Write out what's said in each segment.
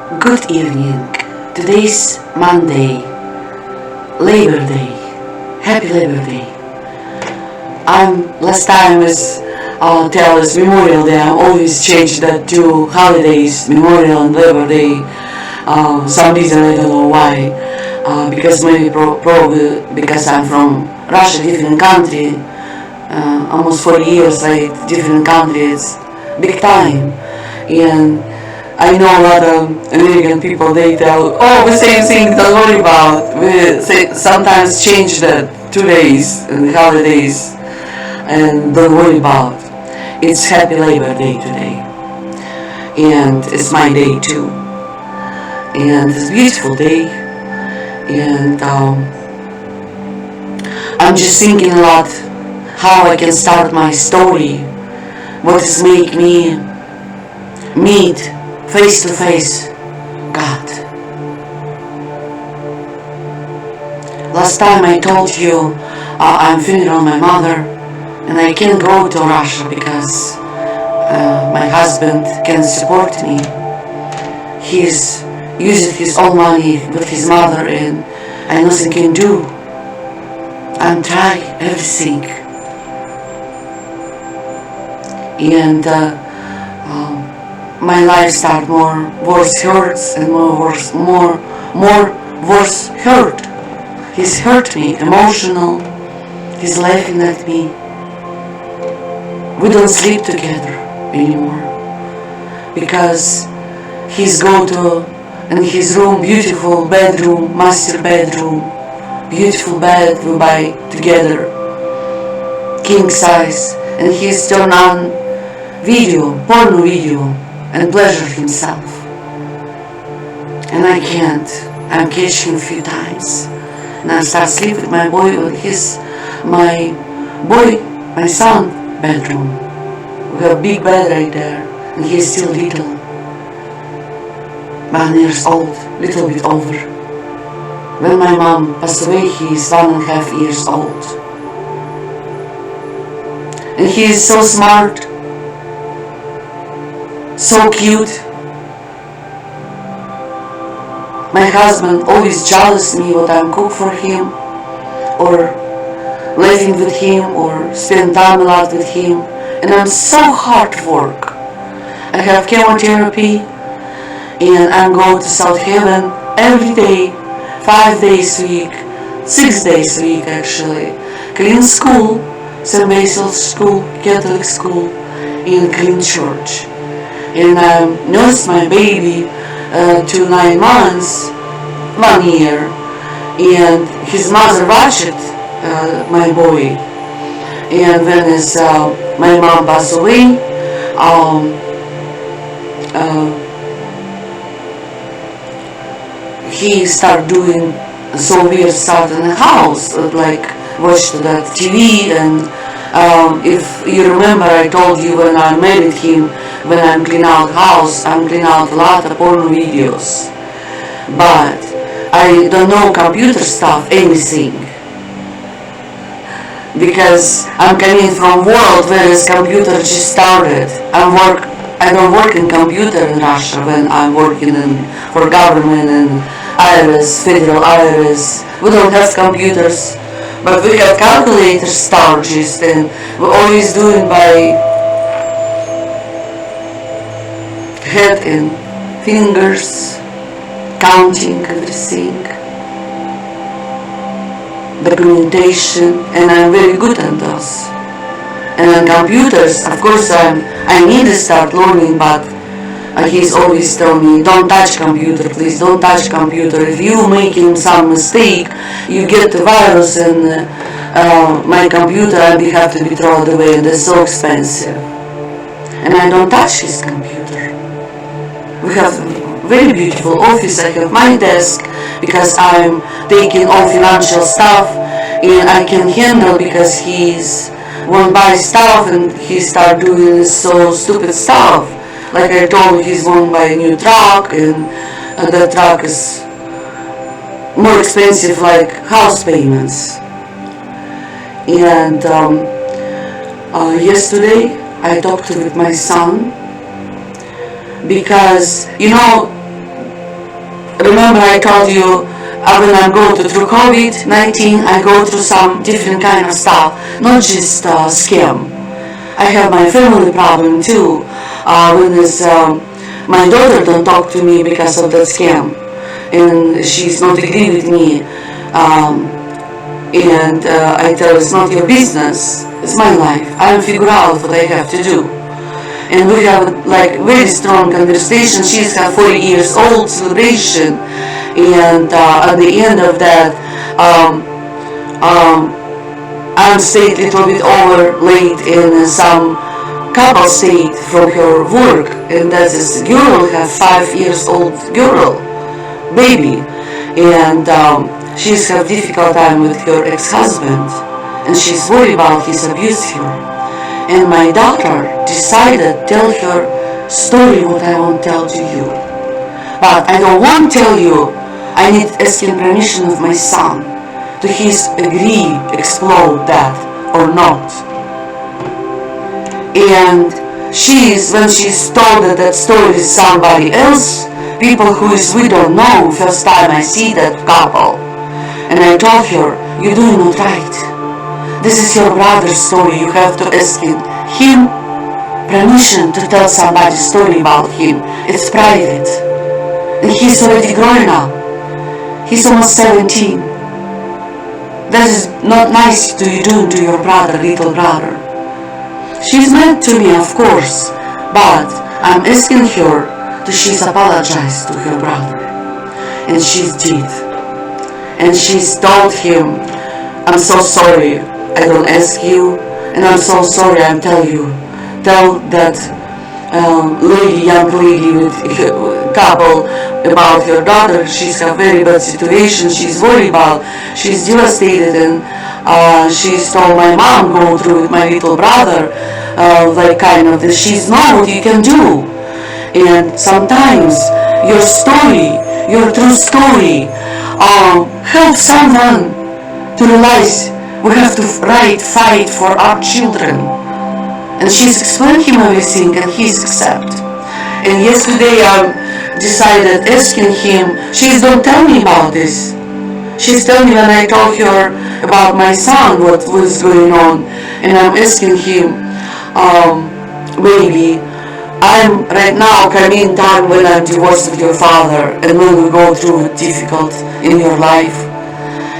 Good evening. Today's Monday, Labor Day. Happy Labor Day. Last time was tell us Memorial Day. I always change that to holidays, Memorial and Labor Day. Some reason I don't know why. Because maybe probably because I'm from Russia, different country. Almost 40 years, like different countries, big time. And I know a lot of American people, they tell, oh, the same thing, don't worry about. We sometimes change the 2 days and the holidays and don't worry about. It's Happy Labor Day today. And it's my day too. And it's a beautiful day. And I'm just thinking a lot how I can start my story. What is make me meet face to face God. Last time I told you I'm funeral my mother and I can't go to Russia because my husband can't support me. He's using his own money with his mother and I nothing can do. I'm trying everything. And my life start more worse hurts and more worse hurt. He's hurt me, emotional. He's laughing at me. We don't sleep together anymore because he's go to in his room, beautiful bedroom, master bedroom, beautiful bed we buy together, king size, and he's turned on porno video, and pleasure himself. And I can't. I'm catching a few times. And I start sleep with my boy with my son bedroom. We have a big bed right there, and he's still little. 1 year old, little bit over. When my mom passed away, he is 1.5 years old. And he is so smart, so cute. My husband always jealous me what I'm cook for him, or laughing with him, or spend time a lot with him. And I'm so hard work. I have chemotherapy, and I'm going to South Haven every day, 5 days a week, 6 days a week actually. Clean school, St. Basil's School, Catholic school, in clean church. And I nursed my baby to 9 months, 1 year, and his mother watched my boy. And when my mom passed away, he started doing so weird stuff in the house, like watched the TV. And if you remember, I told you when I married him, when I'm clean out house, I'm clean out a lot of porn videos. But I don't know computer stuff, anything. Because I'm coming from world where this computer just started. I don't work in computer in Russia when I'm working for government and IRS, federal IRS. We don't have computers, but we have calculators starches, and we're always doing by head and fingers, counting everything, documentation, and I'm very good at those. And on computers, of course, I need to start learning, but he's always telling me, don't touch computer, please, don't touch computer. If you making some mistake, you get the virus and my computer, I have to be thrown away, and it's so expensive. And I don't touch his computer. We have a very beautiful office. I have my desk because I'm taking all financial stuff, and I can handle because he's won't buy stuff and he start doing so stupid stuff. Like I told him, he's going to buy a new truck, and that truck is more expensive, like house payments. And yesterday I talked with my son because, remember I told you when I'm going through COVID-19, I go through some different kind of stuff, not just scam. I have my family problem too. My daughter don't talk to me because of that scam, and she's not agree with me. And I tell her it's not your business. It's my life. I'll figure out what I have to do. And we have like very strong conversation. She's got 40 years old celebration, and at the end of that, I'm stayed a little bit over late in some couple stayed from her work, and that is girl have 5 years old girl baby, and she's have difficult time with her ex-husband, and she's worried about his abuse her. And my daughter decided tell her story what I won't tell to you. But I don't want to tell you. I need asking permission of my son to his agree explode that or not. And when she's told that story to somebody else, people who is we don't know, first time I see that couple, and I told her, you're doing it right. This is your brother's story. You have to ask him permission to tell somebody story about him. It's private. And he's already growing up. He's almost 17. That is not nice to you doing to your brother, little brother. She's mad to me, of course, but I'm asking her to she's apologize to her brother. And she did. And she's told him, I'm so sorry. I don't ask you, and I'm so sorry. I tell you, tell that young lady with couple about her daughter. She's a very bad situation. She's worried about. She's devastated, and she's told my mom go through with my little brother, like kind of this. She's know what you can do, and sometimes your story, your true story, helps someone to realize. We have to fight for our children. And she's explained him everything and he's accept. And yesterday I decided asking him, she's don't tell me about this. She's telling me when I told her about my son, what was going on. And I'm asking him, maybe I'm right now coming time when I'm divorced with your father and when we go through difficult in your life.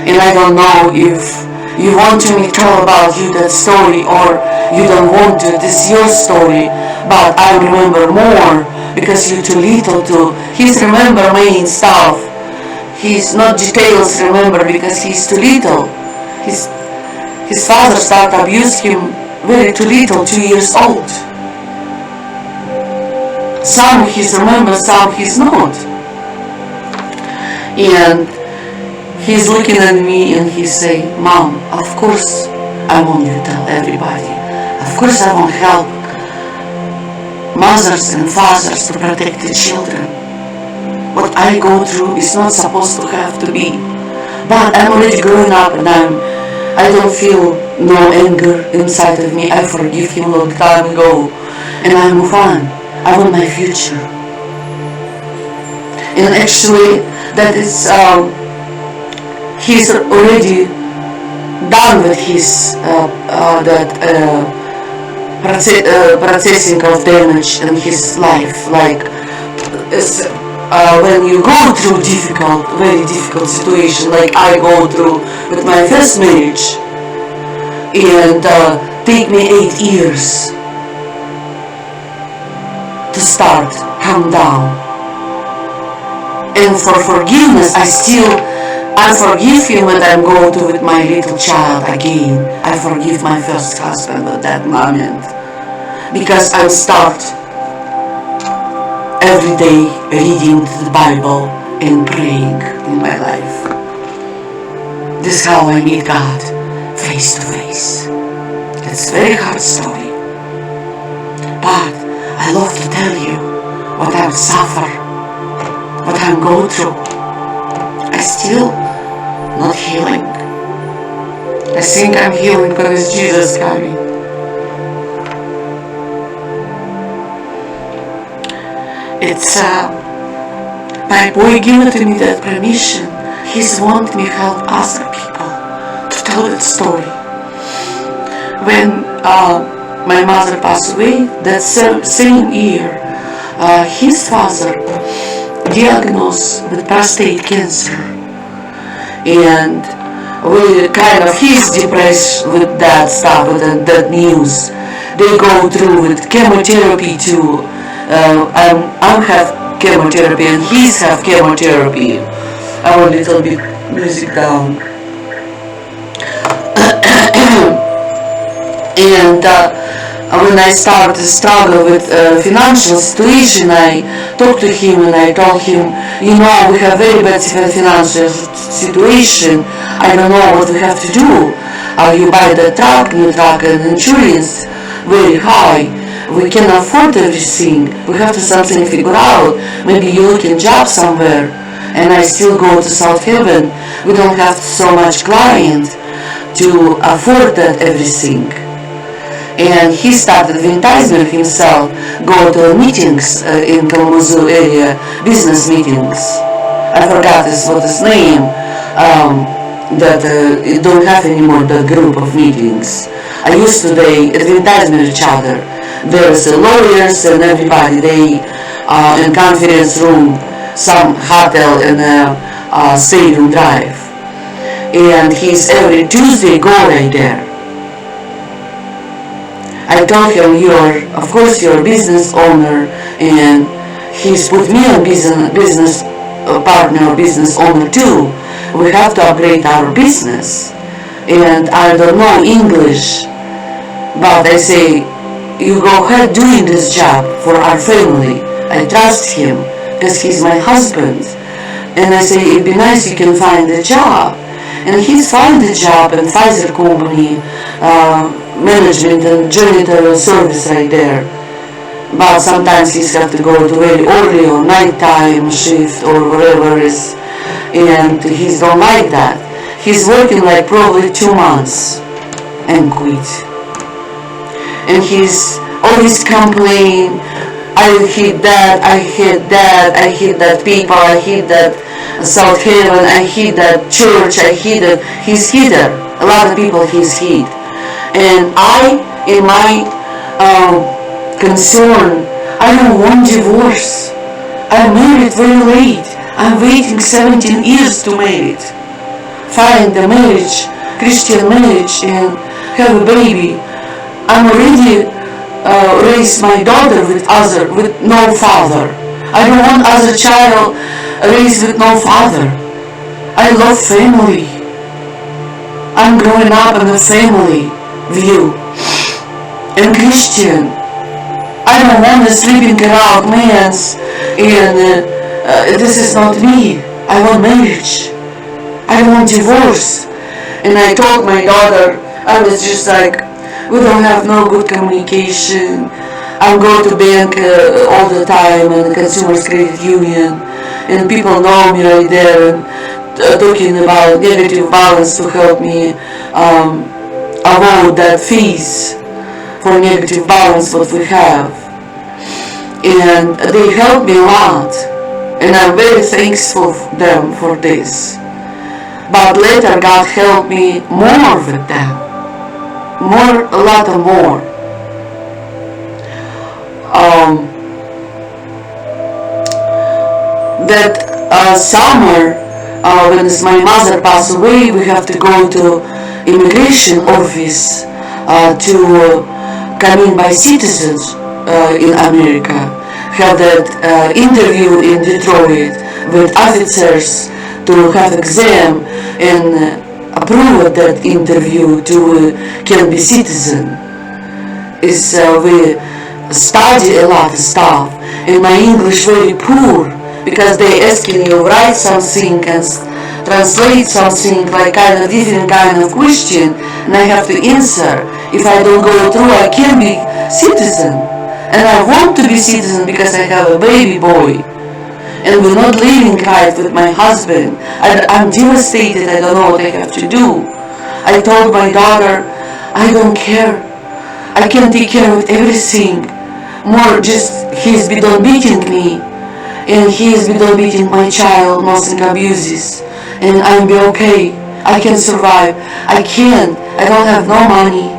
And I don't know if you want me to tell about you that story or you don't want to. This is your story, but I remember more because you're too little to. He's remember main stuff. He's not details remember because he's too little. His father started abuse him very too little, 2 years old. Some he's remember, some he's not. And he's looking at me and he say, Mom, of course I want you to tell everybody. Of course I want help mothers and fathers to protect the children. What I go through is not supposed to have to be. But I'm already growing up and I don't feel no anger inside of me. I forgive him a long time ago and I move on. I want my future. And actually that is he's already done with his processing of damage in his life. Like when you go through very difficult situation, like I go through with my first marriage, and take me 8 years to start calm down. And for forgiveness, I forgive him when I'm going to with my little child again. I forgive my first husband at that moment. Because I start every day reading the Bible and praying in my life. This is how I meet God, face to face. It's a very hard story. But I love to tell you what I suffer, what I'm going through. I still not healing. I think I'm healing because Jesus got me. It's my boy gave to me that permission. He's want me help other people to tell that story. When my mother passed away, that same year, his father diagnosed with prostate cancer, and we kind of, he's depressed with that stuff, with that news. They go through with chemotherapy too. I have chemotherapy and he's have chemotherapy. I want a little bit music down. And when I started to struggle with financial situation, I talked to him and I told him, you know, we have very bad financial situation. I don't know what we have to do. You buy the new truck and insurance very high. We can afford everything. We have to something figure out. Maybe you look in job somewhere and I still go to South Haven. We don't have so much client to afford that everything. And he started advertising himself, go to meetings in Kalamazoo area, business meetings. I forgot what his name, that don't have anymore that group of meetings. I used to, they advertisement each other. There's lawyers and everybody, they in conference room, some hotel in Stadium Drive. And he's every Tuesday go right there. I told him, of course you're a business owner, and he's put me on business partner, business owner too. We have to upgrade our business. And I don't know English, but I say, you go ahead doing this job for our family. I trust him because he's my husband. And I say, it'd be nice you can find a job. And he's found a job in Pfizer company, management and janitorial service right there. But sometimes he's have to go to very early or nighttime shift or whatever it is. And he don't like that. He's working like probably 2 months and quit. And he's always complaining, I hate that, I hate that, I hate that people, I hate that South Haven, I hate that church, I hate that. He's hater. A lot of people he's hate. And I, in my concern, I don't want divorce. I'm married very late. I'm waiting 17 years to marry. Find a marriage, Christian marriage, and have a baby. I'm already raised my daughter with no father. I don't want other child raised with no father. I love family. I'm growing up in a family view. And Christian. I don't want to sleeping around mans, and this is not me. I want marriage. I don't want divorce. And I told my daughter, I was just like, we don't have no good communication. I go to bank all the time and Consumers Credit Union, and people know me right there and talking about negative balance to help me avoid that fees for negative balance what we have. And they helped me a lot, and I'm very thankful for them for this. But later God helped me more with them. A lot more. That summer, when my mother passed away, we have to go to immigration office to come in by citizens in America. Have that interview in Detroit with officers to have exam and approve of that interview to can be citizen. We study a lot of stuff, and my English very poor because they asking you write something and translate something like kind of different kind of question, and I have to answer. If I don't go through, I can't be citizen, and I want to be citizen because I have a baby boy. And we're not living right with my husband. I'm devastated. I don't know what I have to do. I told my daughter, I don't care. I can take care of everything. More just he's been beating me. and he is without beating my child, nothing abuses, and I'll be okay. I can survive. I can. I don't have no money.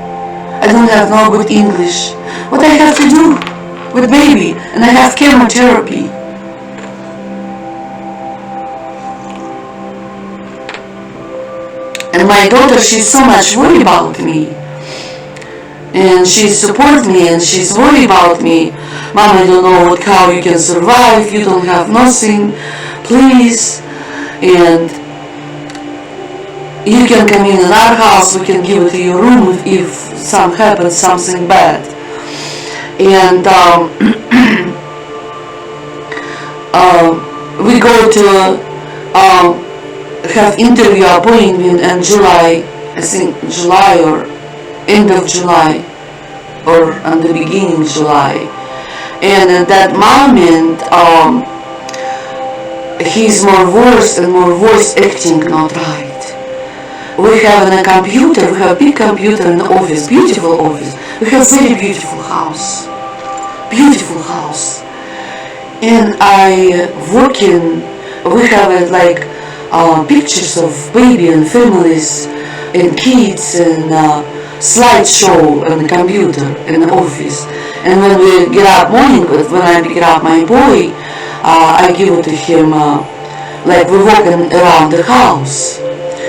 I don't have no good English. What I have to do with baby, and I have chemotherapy. And my daughter, she's so much worried about me. And she supports me and she's worried about me. Mom, I don't know how you can survive. You don't have nothing. Please. And you can come in our house. We can give it to your room if something bad. And we go to have interview appointment in July. I think July or end of July or on the beginning of July. And at that moment, he's more worse and more worse, acting not right. We have a computer, we have a big computer in the office, beautiful office. We have very beautiful house. Beautiful house. And I working, we have like pictures of baby and families and kids and slideshow on the computer in the office. And when we get up morning, when I pick up my boy, I give it to him like we're walking around the house.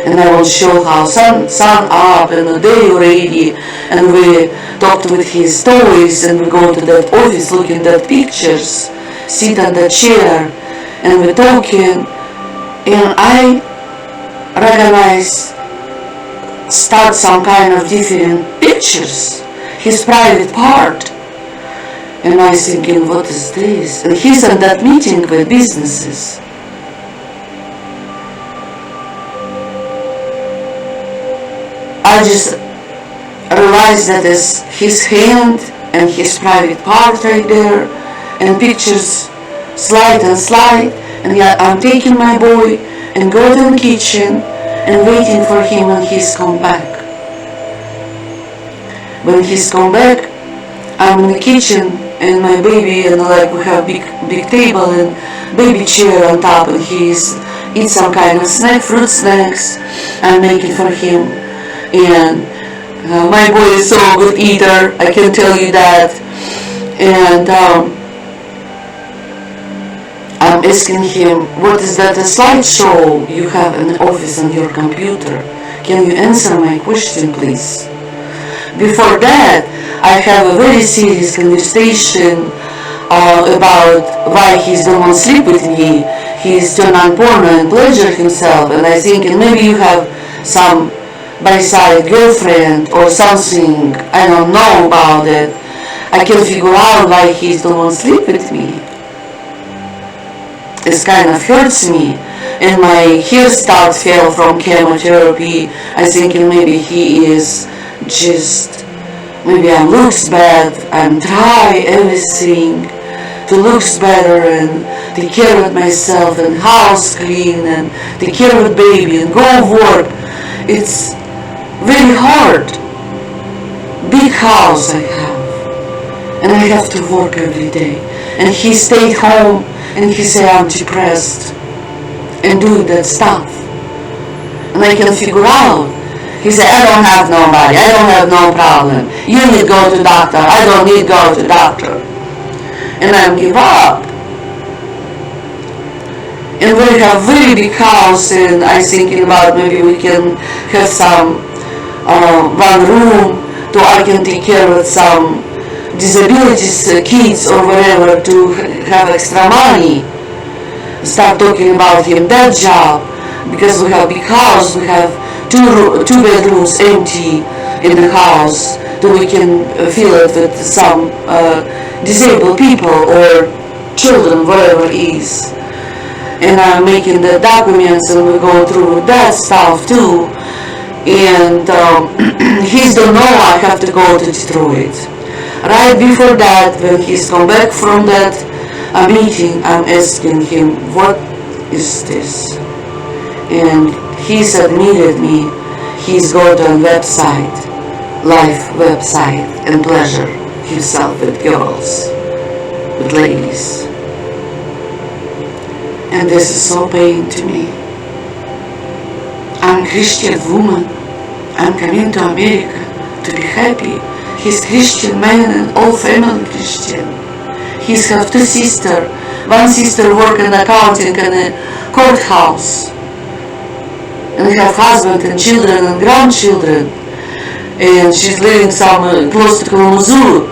And I will show how sun up and the day already, and we talked with his toys, and we go to that office looking at pictures, sit on the chair, and we're talking, and I recognize, start some kind of different pictures, his private part, and I thinking, what is this? And he's in that meeting with businesses. I just realized that is his hand and his private part right there, and pictures slide and slide, and yeah, I'm taking my boy and go to the kitchen and waiting for him when he's come back. When he's come back, I'm in the kitchen and my baby, and like we have big table and baby chair on top, and he's eat some kind of snack, fruit snacks. I'm making for him. And my boy is so good eater, I can tell you that. And I'm asking him, what is that a slideshow you have in the office on your computer? Can you answer my question, please? Before that, I have a very serious conversation about why he don't want to sleep with me. He's turned on porno and pleasure himself, and I think maybe you have some by-side girlfriend or something, I don't know about it. I can figure out why he don't want to sleep with me. It kind of hurts me, and my hairstyle fell from chemotherapy. I think maybe he is just, maybe I looks bad, I'm dry, everything to looks better, and take care of myself, and house clean, and take care of baby, and go work. It's very hard. Big house I have, and I have to work every day. And he stayed home, and he said I'm depressed, and doing that stuff. And I can figure out. He said, I don't have nobody, I don't have no problem. You need to go to doctor, I don't need to go to doctor. And I give up. And we have very big house, and I thinking about maybe we can have some one room so I can take care of some disabilities kids or whatever to have extra money. Start talking about him that job, because we have big house, we have two bedrooms empty in the house, so we can fill it with some disabled people or children, whatever it is. And I'm making the documents, and we go through that stuff too. And he don't know I have to go to Detroit. Right before that, when he's come back from that meeting, I'm asking him, what is this? And he admitted me, he's go to a website, life website, and pleasure himself with girls, with ladies. And this is so pain to me. I'm a Christian woman. I'm coming to America to be happy. He's Christian man and all family Christian. He's have two sisters. One sister work in accounting in a courthouse. And have husband and children and grandchildren. And she's living some close to Kalamazoo,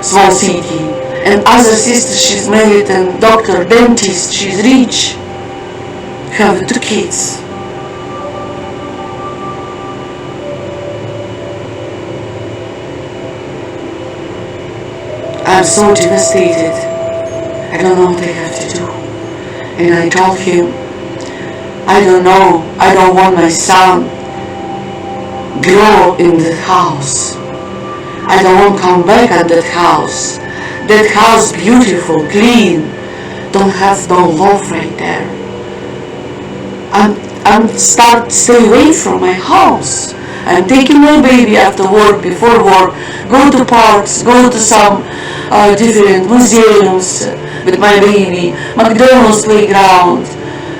small city. And other sister, she's married and doctor, dentist, she's rich. Have two kids. I'm so devastated. I don't know what I have to do. And I told him, I don't know, I don't want my son grow in that house. I don't want to come back at that house. That house beautiful, clean, don't have no love right there. I'm start stay away from my house. I'm taking my baby after work, before work, go to parks, go to some different museums with my baby, McDonald's playground,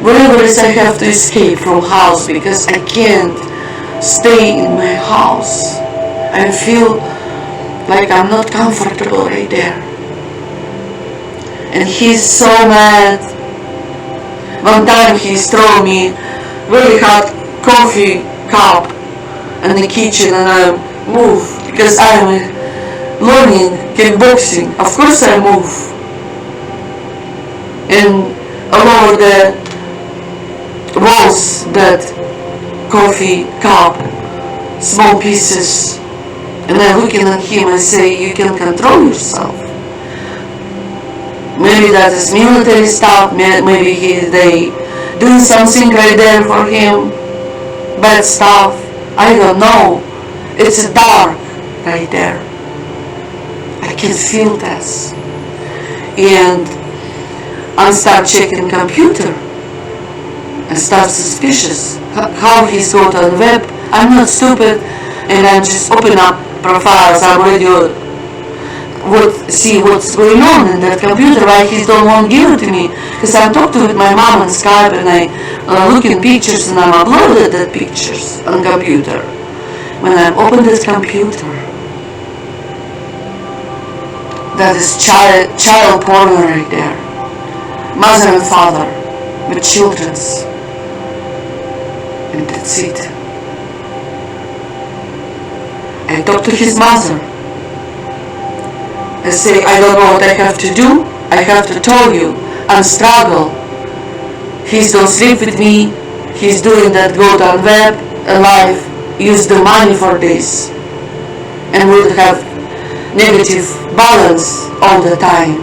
wherever it is I have to escape from house because I can't stay in my house. I feel like I'm not comfortable right there. And he's so mad. One time he's thrown me very hot coffee cup in the kitchen and I move because I'm learning kickboxing. Of course I move. And all over the walls that coffee cup, small pieces. And I'm looking at him and say, you can control yourself. Maybe that is military stuff, maybe they doing something right there for him, bad stuff, I don't know. It's dark right there. I can feel this. And I start checking computer. I start suspicious how he's got on web. I'm not stupid and I just open up profiles. I'm already see what's going on in that computer, why he don't want to give it to me. Because I'm talking with my mom on Skype and I look in pictures and I'm uploaded that pictures on computer. When I open this computer, that is child porn right there. Mother and father with children's. And that's it. I talk to his mother. I say, I don't know what I have to do. I have to tell you, I'm struggle. He's don't sleep with me. He's doing that go on web, life, use the money for this. And will have negative balance all the time.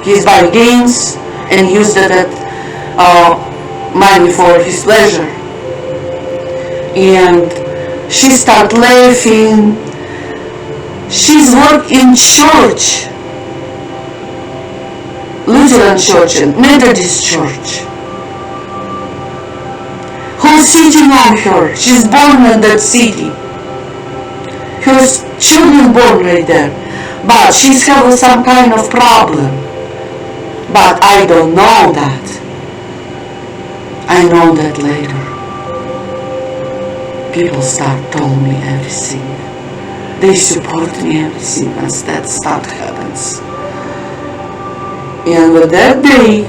He's buying games and use that money for his pleasure. And she start laughing. She's worked in church, Lutheran church and Methodist church. Who's sitting on her? She's born in that city. Her children born right there. But she's having some kind of problem. But I don't know that. I know that later. People start telling me everything. They support me everything once that stuff happens. And with that day,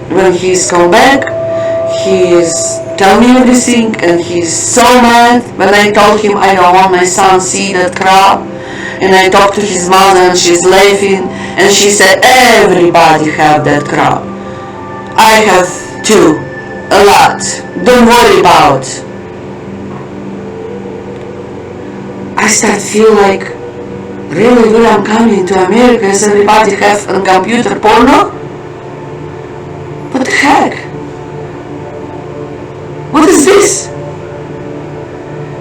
when he's come back, he's tell me everything and he's so mad. When I told him I don't want my son see that crap, and I talked to his mother and she's laughing and she said everybody have that crap. I have too, a lot. Don't worry about. I start feel like, really when I'm coming to America, is everybody have a computer porno? What the heck? What is this?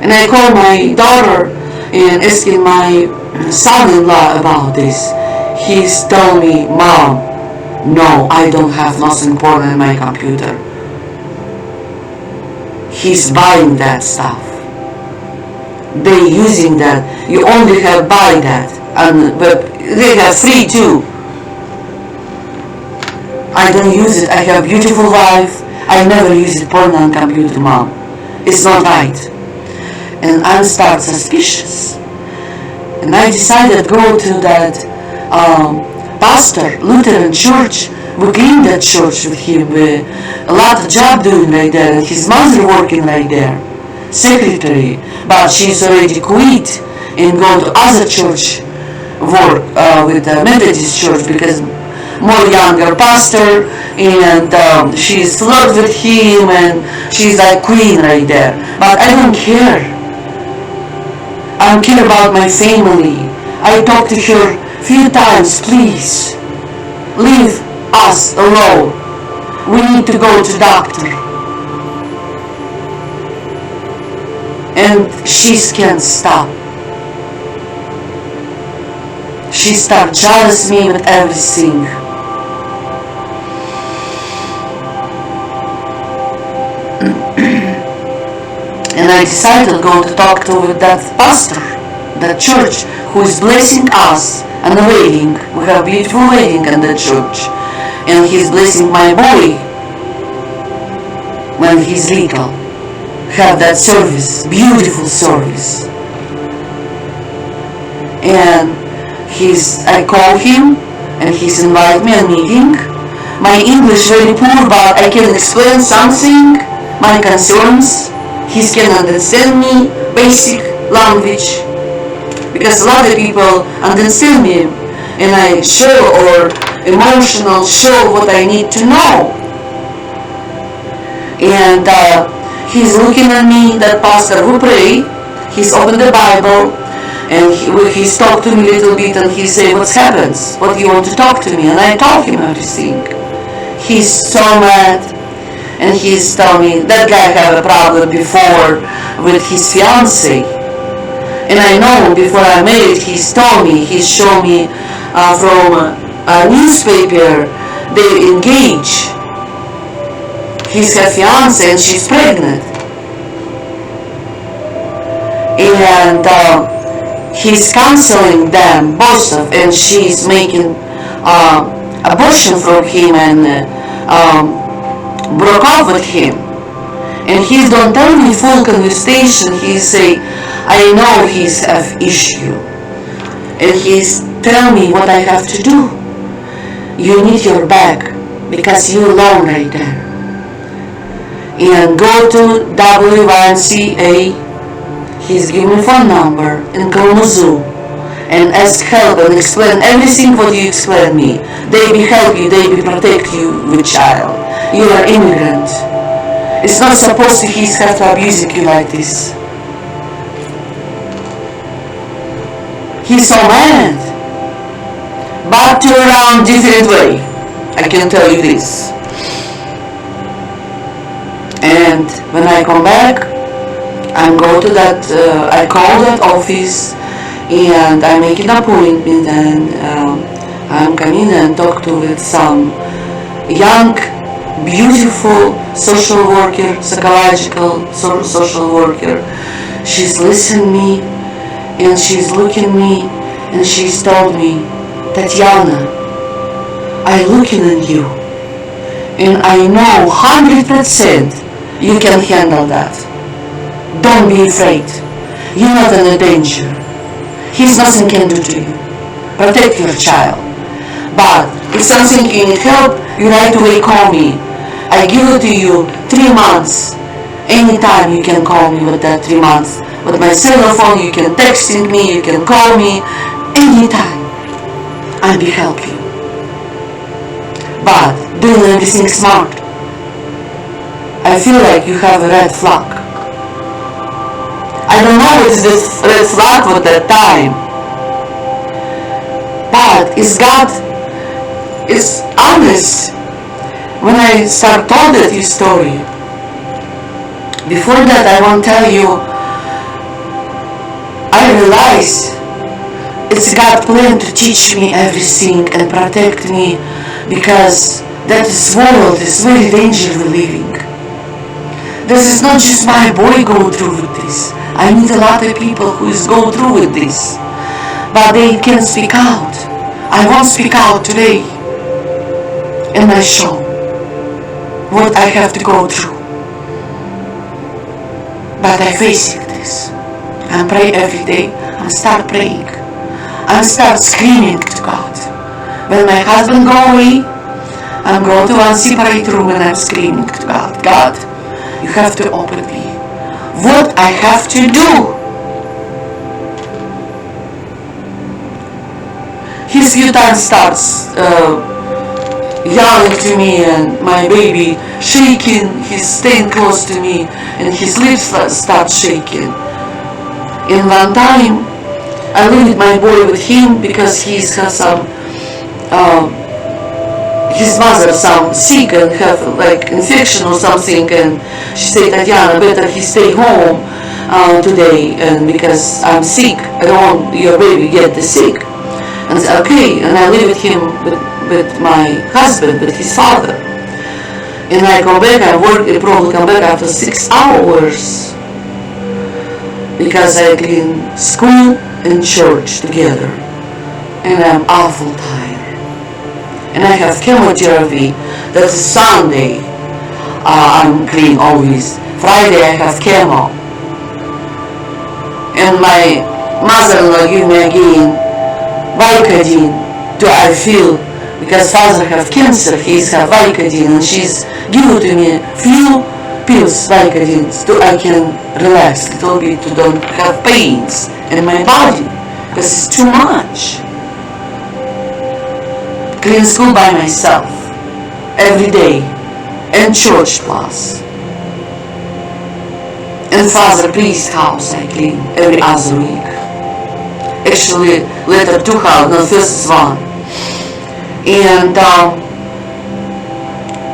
And I call my daughter and asking my son-in-law about this. He's telling me, Mom, no, I don't have nothing porno in my computer. He's buying that stuff. They using that. You only have buy that, and but they have free too. I don't use it. I have a beautiful wife. I never use it porn on computer, mom. It's not right. And I start suspicious. And I decided to go to that pastor, Lutheran church. We cleaned that church with him. A lot of job doing right there. And his mother working right there. Secretary. But she's already quit and go to other church work with the Methodist church because more younger pastor, and she's flirt with him, and she's like queen right there. But I don't care. I don't care about my family. I talked to her few times. Please, leave us alone. We need to go to doctor. And she can't stop. She started jealous me with everything. And I decided to go to talk to with that pastor, that church, who is blessing us on the wedding. We have a beautiful wedding in the church. And he's blessing my boy when he's little. Have that service, beautiful service. And I call him and he's invite me a meeting. My English very poor, but I can explain something, my concerns. He can understand me, basic language. Because a lot of people understand me and I show or emotional show what I need to know. And he's looking at me, that pastor who pray, he's opened the Bible, and he's talked to me a little bit, and he say, what happens? What do you want to talk to me? And I told him everything. He's so mad, and he's telling me, that guy had a problem before with his fiancée. And I know before I married, he's told me, he showed me from a newspaper, they engage. He's her fiancée and she's pregnant. And he's counseling them, both of, and she's making abortion from him and broke up with him. And he don't tell me full conversation. He say, I know he's have issue. And he's tell me what I have to do. You need your bag because you're alone right there. And go to WYMCA. He's giving me phone number in Kalamazoo and ask help and explain everything what you explain me. They will help you, they will protect you with child. You are immigrant. It's not supposed to he's have to abuse you like this. He's so mad. But turn around different way. I can tell you this. And when I come back, I go to that, I call that office and I make an appointment, and I'm coming and talk to with some young, beautiful social worker, psychological social worker. She's listening me and she's looking me and she's told me, Tatiana, I looking at you and I know 100% you can handle that. Don't be afraid. You're not in a danger. He's nothing can do to you. Protect your child. But if something you need help, you right away call me. I give it to you 3 months. Anytime you can call me with that 3 months. With my cell phone, you can texting me, you can call me. Anytime. I will help you. But doing everything smart. I feel like you have a red flag. I don't know what's this red flag at that time. But is God is honest. When I start told that your story, before that I want to tell you, I realize it's God's plan to teach me everything and protect me, because that this world is very dangerous living. This is not just my boy going through with this. I meet a lot of people who is going through with this, but they can't speak out. I won't speak out today. And and I show what I have to go through. But I face this. I pray every day. I start praying. I start screaming to God. When my husband go away, I'm going to one separate room and I'm screaming to God. God, you have to open me. What I have to do? He few times starts yelling to me, and my baby shaking. He's staying close to me and his lips start shaking. And one time I leave my boy with him because he has some his mother some sick and have like infection or something, and she said, Tatiana, better he stay home today, and because I'm sick, I don't want your baby get the sick. And I said, okay, and I live with him with my husband, with his father. And I come back, I work, I probably come back after 6 hours because I clean school and church together. And I'm awful tired. And I have chemotherapy. That's Sunday. I'm clean always. Friday I have chemo. And my mother-in-law give me again Vicodin. Do I feel? Because father have cancer, he's have Vicodin, and she's given to me few pills, Vicodin, so I can relax a little bit, to don't have pains in my body, because it's too much. Clean school by myself, every day, and church plus. And father priest house I clean every other week. Actually, later 2 house, not first one. And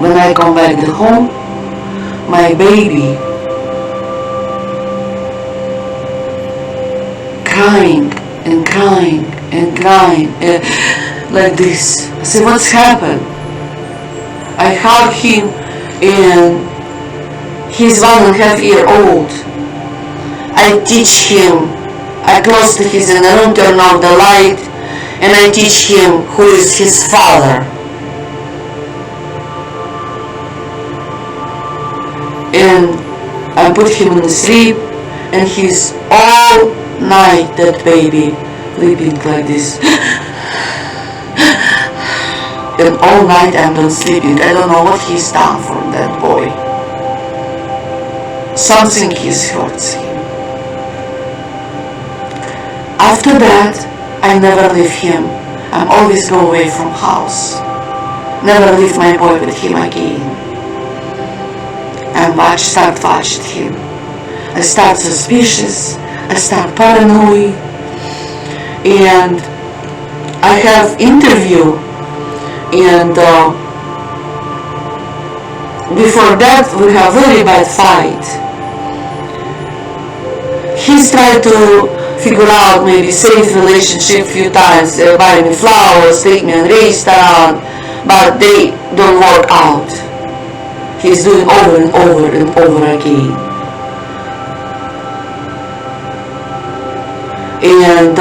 when I come back to home, my baby crying and crying and crying like this. I said, what's happened? I hug him, and he's 1.5 years old. I teach him. I close to his and I don't turn off the light, and I teach him who is his father. And I put him in sleep, and he's all night, that baby, sleeping like this. And all night I'm not sleeping. I don't know what he's done from that boy. Something he's hurts him. After that, I never leave him. I'm always go away from house. Never leave my boy with him again. I start watching him. I start suspicious. I start paranoid. And I have interview. And before that, we have very bad fight. He's tried to figure out maybe safe relationship few times, buy me flowers, take me on restaurant, but they don't work out. He's doing over and over and over again. And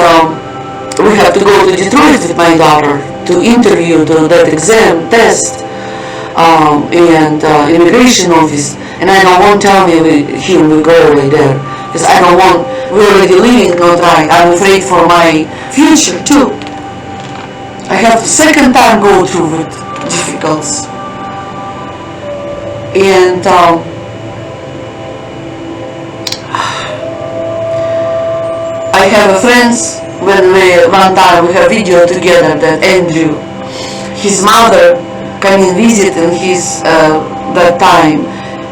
we have to go to Detroit with my daughter to interview, to that exam, test, and immigration office, and I don't want to tell me him we go over there, because I don't want, we're already leaving, not right. I'm afraid for my future too. I have the second time go through with difficulties. And I have a friends, when one time we have video together, that Andrew, his mother came and visit in his that time,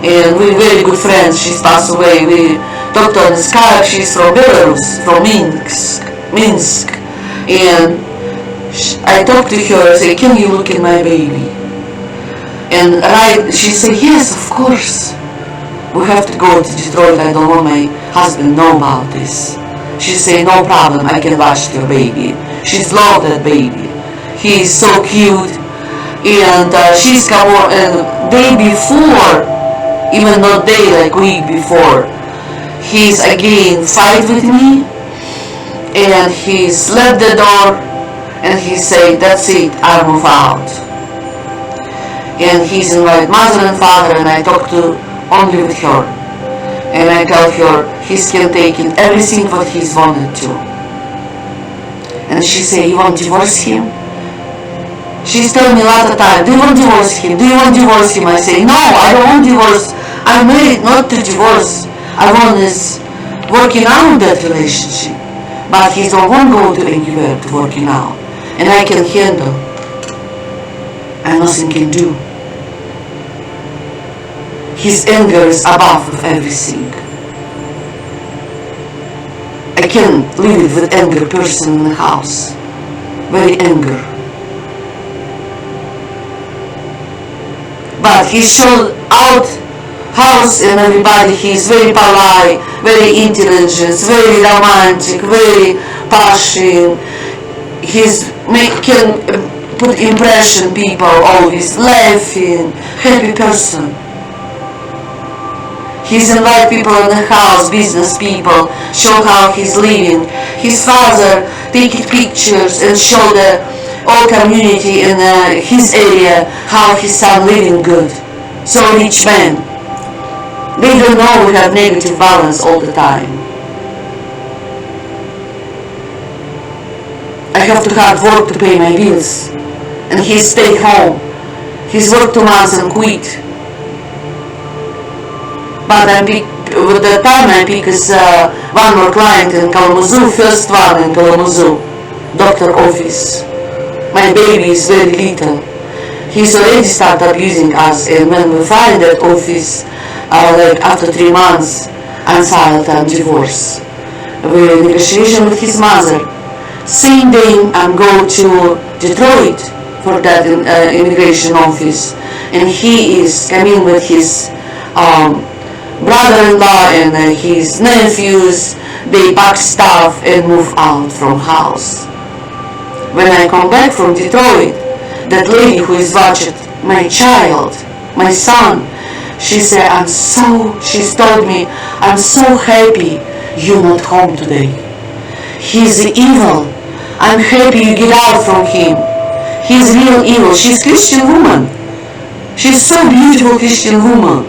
and we're very good friends. She's passed away. We talked on Skype. She's from Belarus, from Minsk, and I talked to her. I said, "Can you look at my baby?" And she said, "Yes, of course. We have to go to Detroit. I don't want my husband know about this." She said, "No problem. I can watch your baby." She's loved that baby. He is so cute. And she's come on, and day before, even not day, like week before, he's again fight with me, and he slapped the door, and he said, "That's it, I move out." and he's invited mother and father, and I talk to only with her, and I tell her he can take it everything what he's wanted to. And she say, you want to divorce him? She's telling me a lot of time, do you want to divorce him? Do you want to divorce him? I say, no, I don't want divorce. I'm married not to divorce. I want is working out that relationship. But he don't want to go to anywhere to working out. And I can handle. I nothing can do. His anger is above of everything. I can't live with angry person in the house. Very angry. But he showed out house and everybody. He's very polite, very intelligent, very romantic, very passionate. He's can put impression people always laughing, happy person. He's invite people in the house, business people, show how he's living. His father take pictures and show the whole community in his area how his son living good. So rich man. They don't know we have negative balance all the time. I have to hard work to pay my bills. And he stay home. He's worked 2 months and quit. But with the time I pick is one more client in Kalamazoo, first one in Kalamazoo, doctor office. My baby is very little. He's already started abusing us, and when we find that office, like after 3 months, I'm filed a divorce. We're in negotiation with his mother. Same day I'm going to Detroit for that immigration office, and he is coming with his brother-in-law and his nephews. They pack stuff and move out from house. When I come back from Detroit, that lady who is watching my child, my son, she said, she's told me, I'm so happy you're not home today. He's evil. I'm happy you get out from him. He's real evil. She's Christian woman. She's so beautiful Christian woman.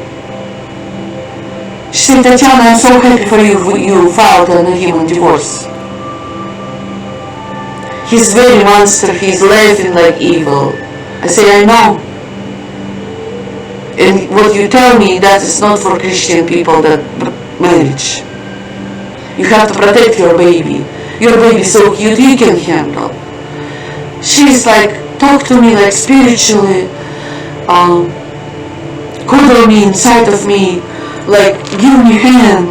She said, Tatiana, I'm so happy for you. You filed on him on divorce. He's very monster. He's laughing like evil. I say, I know. And what you tell me, that is not for Christian people, that marriage. You have to protect your baby. Your baby is so cute, you can handle. She's like, talk to me like spiritually, cuddle me inside of me, like give me hand.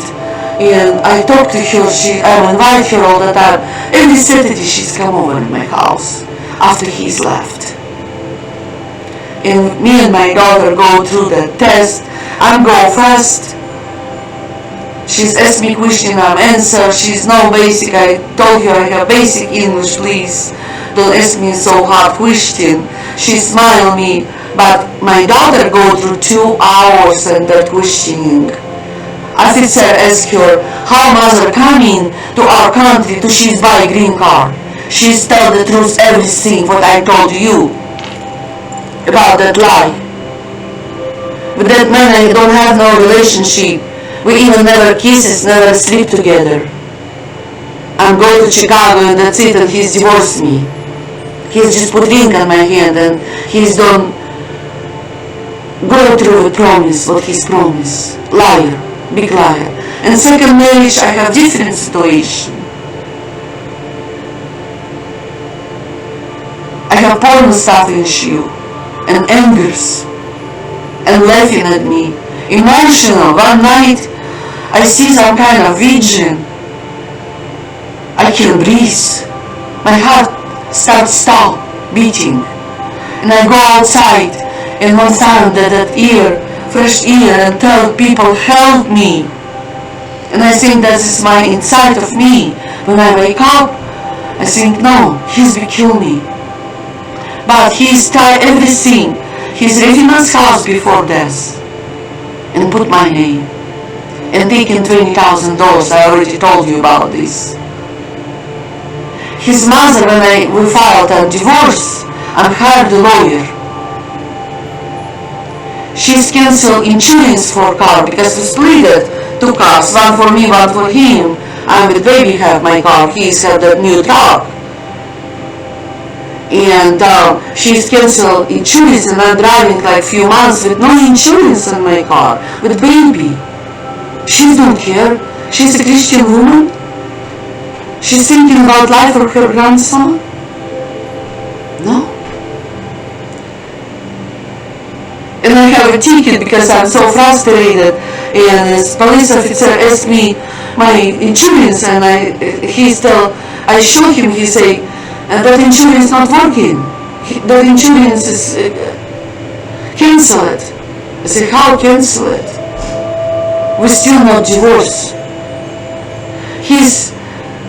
And I talk to her, I invite her all the time. Every Saturday she's come over in my house after he's left. And me and my daughter go through the test. I'm go fast. She's asked me question, I'm answer. She's no basic. I told her I have basic English, please. Don't ask me so hard question. She smiled me, but my daughter go through 2 hours and that questioning. Officer asked her, how mother coming to our country to she's buy green card. She's tell the truth everything what I told you about that lie. With that man I don't have no relationship. We even never kisses, never sleep together. I'm going to Chicago and that's it, and he's divorced me. He's just put ring on my hand and he's done go through the promise, what he's promised. Liar, big liar. And second marriage I have different situation. I have porn stuff issue and angers and laughing at me. Emotional. One night I see some kind of vision. I can breathe. My heart starts stop beating. And I go outside and one sound that ear, fresh ear, and tell people help me. And I think that is my inside of me. When I wake up, I think no, he's will kill me. But he's tried everything. He's leaving his house before death and put my name. And taking $20,000, I already told you about this. His mother, when we filed a divorce, I hired a lawyer. She's canceled insurance for car because we split it, 2 cars, one for me, one for him. I'm with baby have my car, he's had that new truck. And she's canceled insurance and I'm driving like few months with no insurance on my car, with baby. She don't care. She's a Christian woman. She's thinking about life for her grandson. No. And I have a ticket because I'm so frustrated. And this police officer asked me my insurance, and I show him. He say, that insurance not working. That insurance is cancel it. I say, how cancel it? We still not divorced. He's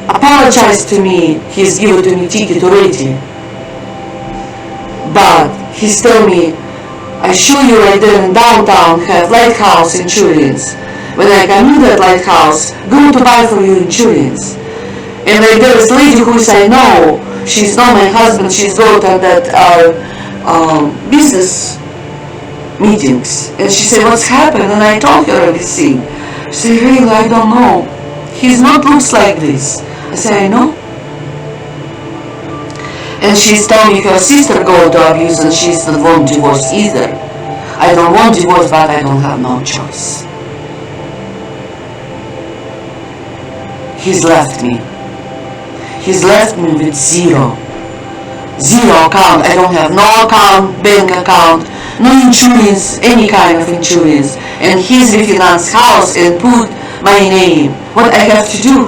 apologized to me. He's given to me ticket already. But he's telling me, I show you right there in downtown have Lighthouse insurance. When I come in that Lighthouse, go to buy for you insurance. And like there is lady who I know, she's not my husband, she's go to that business meetings. And she said, what's happened? And I told her everything. She said, really, I don't know. He's not looks like this. I said, I know. And she's telling me her sister go to abuse and she's not want divorce either. I don't want divorce, but I don't have no choice. He's left me. He's left me with zero account. I don't have no account, bank account, no insurance, any kind of insurance. And he's refinanced house and put my name. What I have to do?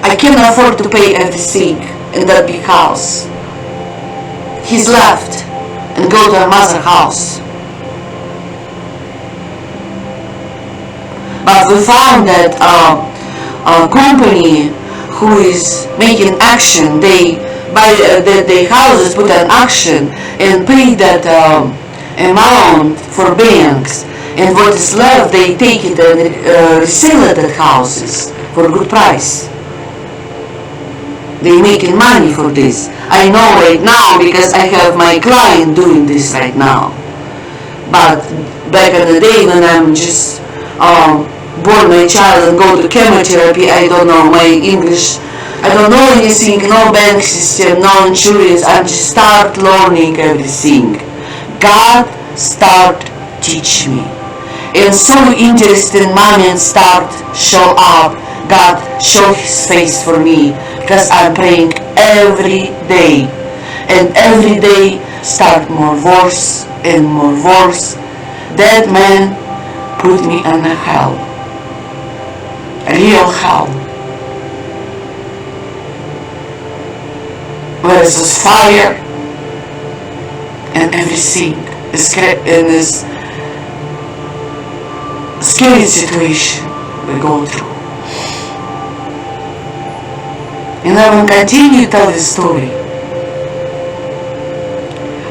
I can't afford to pay everything in that big house. He's left and go to her mother's house. But we found that a company who is making action, they buy the houses, put an action and pay that amount for banks, and what is left they take it and resell it at houses for a good price. They making money for this. I know right now because I have my client doing this right now. But back in the day when I'm just born my child and go to chemotherapy, I don't know my English, I don't know anything, no bank system, no insurance. I just start learning everything. God start teach me. And so interesting moments start show up. God show his face for me because I'm praying every day. And every day start more worse and more worse. That man put me in a hell. Real hell. Where there's fire and everything in this scary situation we go through. And I will continue to tell this story.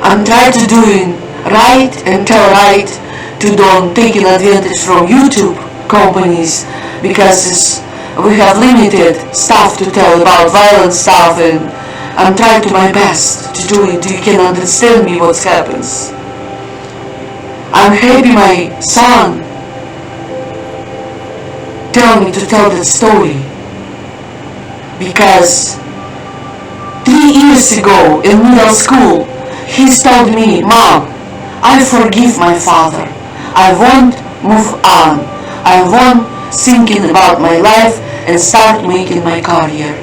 I'm trying to do it right and tell right to don't take advantage from YouTube companies because we have limited stuff to tell about violent stuff, and I'm trying to my best to do it. You can understand me what happens. I'm happy my son tell me to tell that story because 3 years ago in middle school he told me, Mom, I forgive my father. I won't move on. I won't thinking about my life and start making my career.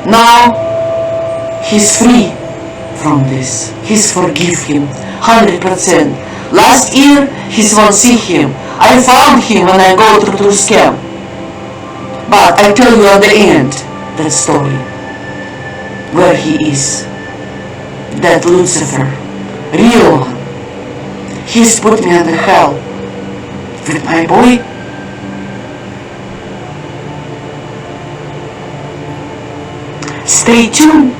Now he's free from this. He's forgive him 100%. Last year he's won't see him. I found him when I go through scam. But I tell you at the end that story where he is. That Lucifer, real one. He's put me in the hell with my boy. Stay tuned.